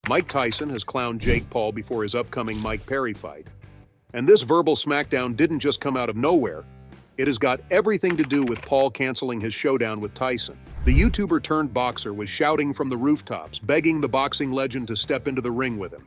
Mike Tyson has clowned Jake Paul before his upcoming Mike Perry fight. And this verbal smackdown didn't just come out of nowhere. It has got everything to do with Paul canceling his showdown with Tyson. The YouTuber turned boxer was shouting from the rooftops, begging the boxing legend to step into the ring with him.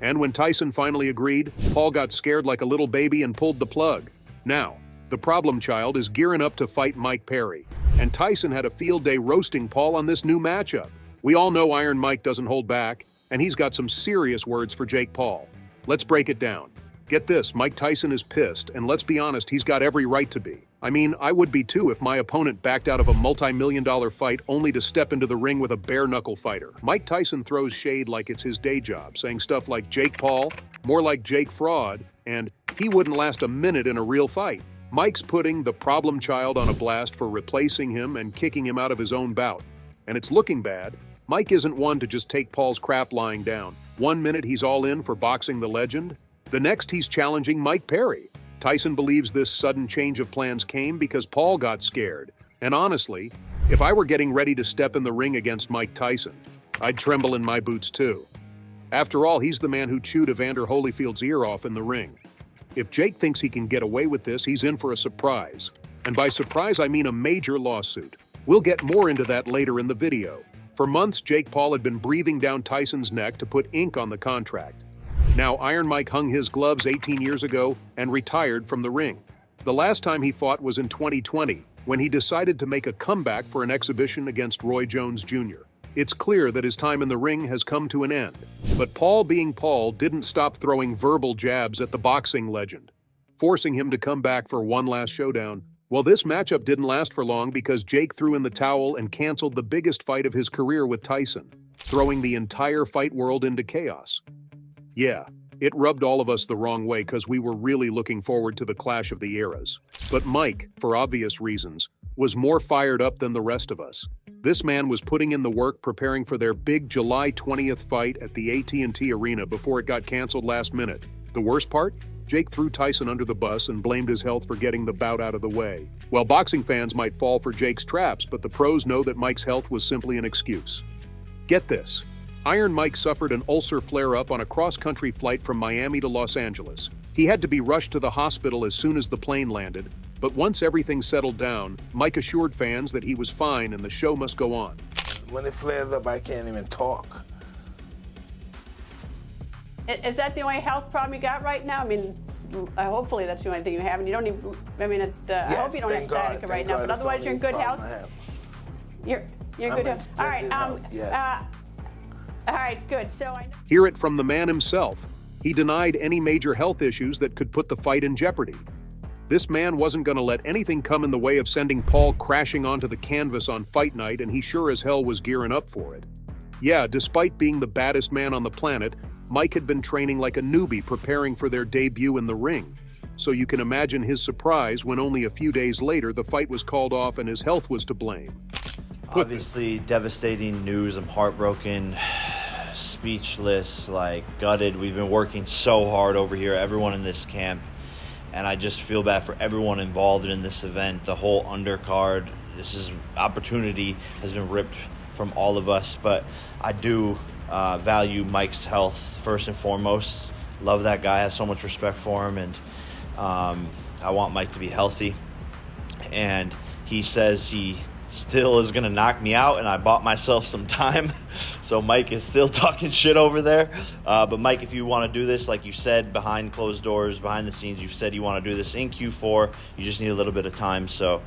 And when Tyson finally agreed, Paul got scared like a little baby and pulled the plug. Now, the problem child is gearing up to fight Mike Perry, and Tyson had a field day roasting Paul on this new matchup. We all know Iron Mike doesn't hold back, and he's got some serious words for Jake Paul. Let's break it down. Get this, Mike Tyson is pissed, and let's be honest, he's got every right to be. I mean, I would be too if my opponent backed out of a multi-million-dollar fight only to step into the ring with a bare-knuckle fighter. Mike Tyson throws shade like it's his day job, saying stuff like Jake Paul, more like Jake Fraud, and he wouldn't last a minute in a real fight. Mike's putting the problem child on a blast for replacing him and kicking him out of his own bout. And it's looking bad. Mike isn't one to just take Paul's crap lying down. One minute he's all in for boxing the legend, the next he's challenging Mike Perry. Tyson believes this sudden change of plans came because Paul got scared. And honestly, if I were getting ready to step in the ring against Mike Tyson, I'd tremble in my boots too. After all, he's the man who chewed Evander Holyfield's ear off in the ring. If Jake thinks he can get away with this, he's in for a surprise. And by surprise, I mean a major lawsuit. We'll get more into that later in the video. For months, Jake Paul had been breathing down Tyson's neck to put ink on the contract. Now, Iron Mike hung his gloves 18 years ago and retired from the ring. The last time he fought was in 2020, when he decided to make a comeback for an exhibition against Roy Jones Jr. It's clear that his time in the ring has come to an end. But Paul, being Paul, didn't stop throwing verbal jabs at the boxing legend, forcing him to come back for one last showdown. Well, this matchup didn't last for long because Jake threw in the towel and canceled the biggest fight of his career with Tyson, throwing the entire fight world into chaos. Yeah, it rubbed all of us the wrong way because we were really looking forward to the clash of the eras. But Mike, for obvious reasons, was more fired up than the rest of us. This man was putting in the work preparing for their big July 20th fight at the AT&T Arena before it got canceled last minute. The worst part? Jake threw Tyson under the bus and blamed his health for getting the bout out of the way. Well, boxing fans might fall for Jake's traps, but the pros know that Mike's health was simply an excuse. Get this. Iron Mike suffered an ulcer flare-up on a cross-country flight from Miami to Los Angeles. He had to be rushed to the hospital as soon as the plane landed, but once everything settled down, Mike assured fans that he was fine and the show must go on. When it flares up, I can't even talk. Is that the only health problem you got right now? I mean, hopefully that's the only thing you have, and you don't even, I mean, I hope you don't have sciatica right now, but otherwise you're in good health? You're in good health? All right, all right, good. So I know. Hear it from the man himself. He denied any major health issues that could put the fight in jeopardy. This man wasn't going to let anything come in the way of sending Paul crashing onto the canvas on fight night, and he sure as hell was gearing up for it. Yeah, despite being the baddest man on the planet, Mike had been training like a newbie preparing for their debut in the ring. So you can imagine his surprise when only a few days later the fight was called off and his health was to blame. Obviously, devastating news. I'm heartbroken, speechless, like gutted. We've been working so hard over here, everyone in this camp, and I just feel bad for everyone involved in this event, the whole undercard. This opportunity has been ripped from all of us, but I do value Mike's health first and foremost. Love that guy, I have so much respect for him, and I want Mike to be healthy. And he says he still is gonna knock me out, and I bought myself some time. So Mike is still talking shit over there. But Mike, if you want to do this, like you said, behind closed doors, behind the scenes, you've said you want to do this in Q4. You just need a little bit of time. So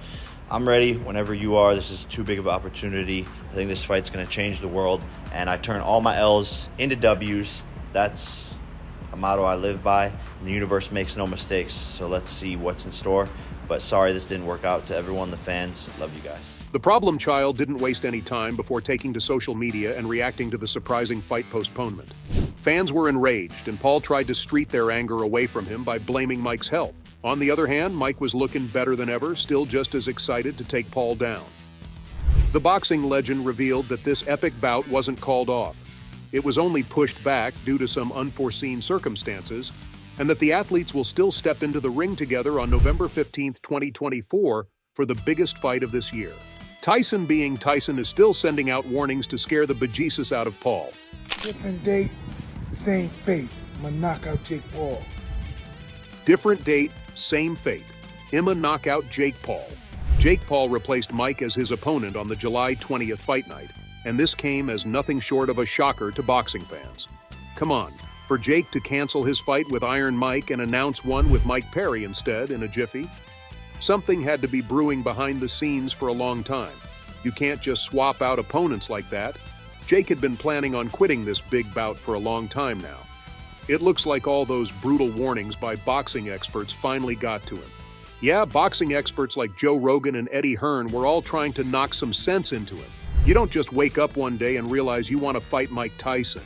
I'm ready whenever you are. This is too big of an opportunity. I think this fight's going to change the world, and I turn all my L's into W's. That's a motto I live by, and the universe makes no mistakes. So let's see what's in store. But sorry this didn't work out. To everyone, the fans, love you guys. The problem child didn't waste any time before taking to social media and reacting to the surprising fight postponement. Fans were enraged, and Paul tried to street their anger away from him by blaming Mike's health. On the other hand, Mike was looking better than ever, still just as excited to take Paul down. The boxing legend revealed that this epic bout wasn't called off. It was only pushed back due to some unforeseen circumstances, and that the athletes will still step into the ring together on November 15, 2024 for the biggest fight of this year. Tyson, being Tyson, is still sending out warnings to scare the bejesus out of Paul. Different date, same fate. I'ma knock out Jake Paul. Different date, same fate. Emma knock out Jake Paul. Jake Paul replaced Mike as his opponent on the July 20th fight night, and this came as nothing short of a shocker to boxing fans. Come on, for Jake to cancel his fight with Iron Mike and announce one with Mike Perry instead in a jiffy? Something had to be brewing behind the scenes for a long time. You can't just swap out opponents like that. Jake had been planning on quitting this big bout for a long time now. It looks like all those brutal warnings by boxing experts finally got to him. Yeah, boxing experts like Joe Rogan and Eddie Hearn were all trying to knock some sense into him. You don't just wake up one day and realize you want to fight Mike Tyson.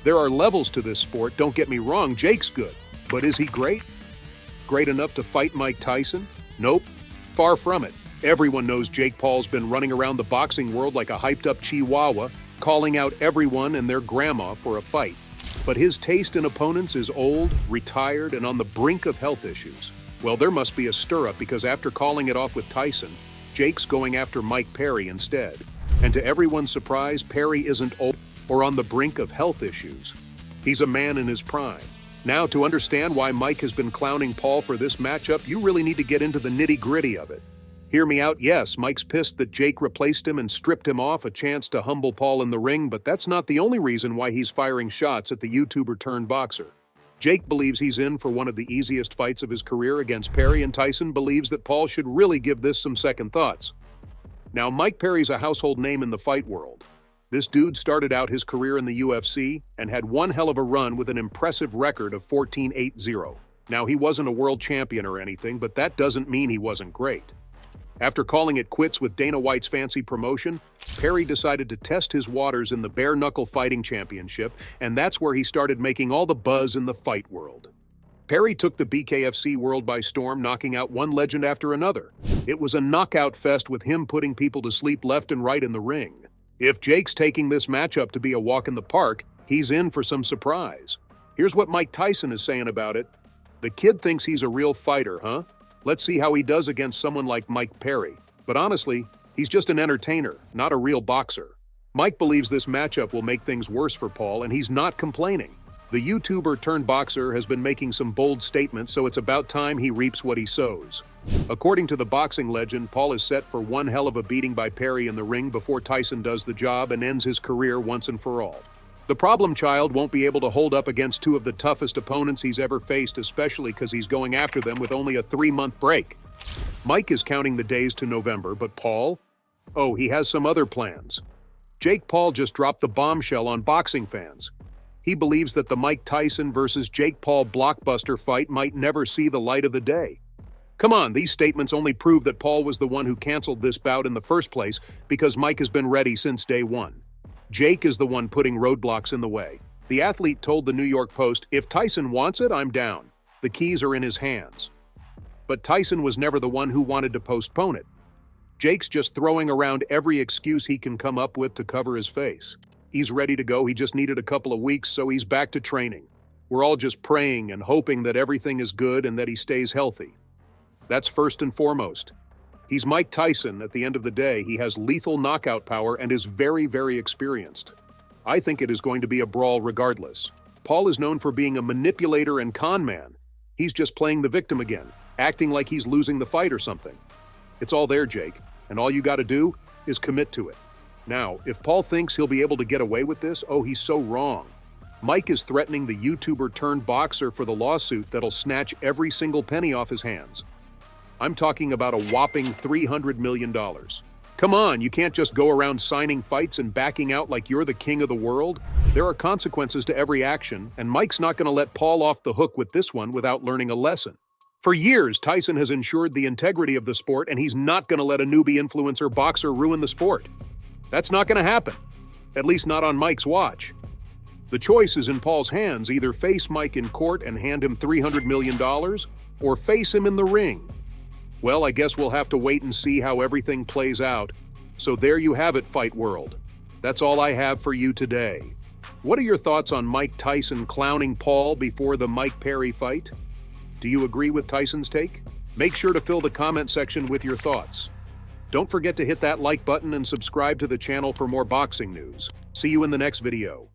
There are levels to this sport, don't get me wrong, Jake's good. But is he great? Great enough to fight Mike Tyson? Nope, far from it. Everyone knows Jake Paul's been running around the boxing world like a hyped-up chihuahua, calling out everyone and their grandma for a fight. But his taste in opponents is old, retired, and on the brink of health issues. Well, there must be a stir-up because after calling it off with Tyson, Jake's going after Mike Perry instead. And to everyone's surprise, Perry isn't old or on the brink of health issues. He's a man in his prime. Now, to understand why Mike has been clowning Paul for this matchup, you really need to get into the nitty-gritty of it. Hear me out, yes, Mike's pissed that Jake replaced him and stripped him off a chance to humble Paul in the ring, but that's not the only reason why he's firing shots at the YouTuber turned boxer. Jake believes he's in for one of the easiest fights of his career against Perry, and Tyson believes that Paul should really give this some second thoughts. Now, Mike Perry's a household name in the fight world. This dude started out his career in the UFC and had one hell of a run with an impressive record of 14-8-0. Now, he wasn't a world champion or anything, but that doesn't mean he wasn't great. After calling it quits with Dana White's fancy promotion, Perry decided to test his waters in the Bare Knuckle Fighting Championship, and that's where he started making all the buzz in the fight world. Perry took the BKFC world by storm, knocking out one legend after another. It was a knockout fest with him putting people to sleep left and right in the ring. If Jake's taking this matchup to be a walk in the park, he's in for some surprise. Here's what Mike Tyson is saying about it. The kid thinks he's a real fighter, huh? Let's see how he does against someone like Mike Perry. But honestly, he's just an entertainer, not a real boxer. Mike believes this matchup will make things worse for Paul, and he's not complaining. The YouTuber turned boxer has been making some bold statements, so it's about time he reaps what he sows. According to the boxing legend, Paul is set for one hell of a beating by Perry in the ring before Tyson does the job and ends his career once and for all. The problem child won't be able to hold up against two of the toughest opponents he's ever faced, especially because he's going after them with only a 3-month break. Mike is counting the days to November, but Paul? Oh, he has some other plans. Jake Paul just dropped the bombshell on boxing fans. He believes that the Mike Tyson versus Jake Paul blockbuster fight might never see the light of the day. Come on, these statements only prove that Paul was the one who canceled this bout in the first place because Mike has been ready since day one. Jake is the one putting roadblocks in the way. The athlete told the New York Post, "If Tyson wants it, I'm down. The keys are in his hands." But Tyson was never the one who wanted to postpone it. Jake's just throwing around every excuse he can come up with to cover his face. He's ready to go, he just needed a couple of weeks, so he's back to training. We're all just praying and hoping that everything is good and that he stays healthy. That's first and foremost. He's Mike Tyson. At the end of the day, he has lethal knockout power and is very, very experienced. I think it is going to be a brawl regardless. Paul is known for being a manipulator and con man. He's just playing the victim again, acting like he's losing the fight or something. It's all there, Jake, and all you gotta do is commit to it. Now, if Paul thinks he'll be able to get away with this, oh, he's so wrong. Mike is threatening the YouTuber turned boxer for the lawsuit that'll snatch every single penny off his hands. I'm talking about a whopping $300 million. Come on, you can't just go around signing fights and backing out like you're the king of the world. There are consequences to every action, and Mike's not going to let Paul off the hook with this one without learning a lesson. For years, Tyson has ensured the integrity of the sport, and he's not going to let a newbie influencer boxer ruin the sport. That's not going to happen, at least not on Mike's watch. The choice is in Paul's hands: either face Mike in court and hand him $300 million, or face him in the ring. Well, I guess we'll have to wait and see how everything plays out. So there you have it, Fight World. That's all I have for you today. What are your thoughts on Mike Tyson clowning Paul before the Mike Perry fight? Do you agree with Tyson's take? Make sure to fill the comment section with your thoughts. Don't forget to hit that like button and subscribe to the channel for more boxing news. See you in the next video.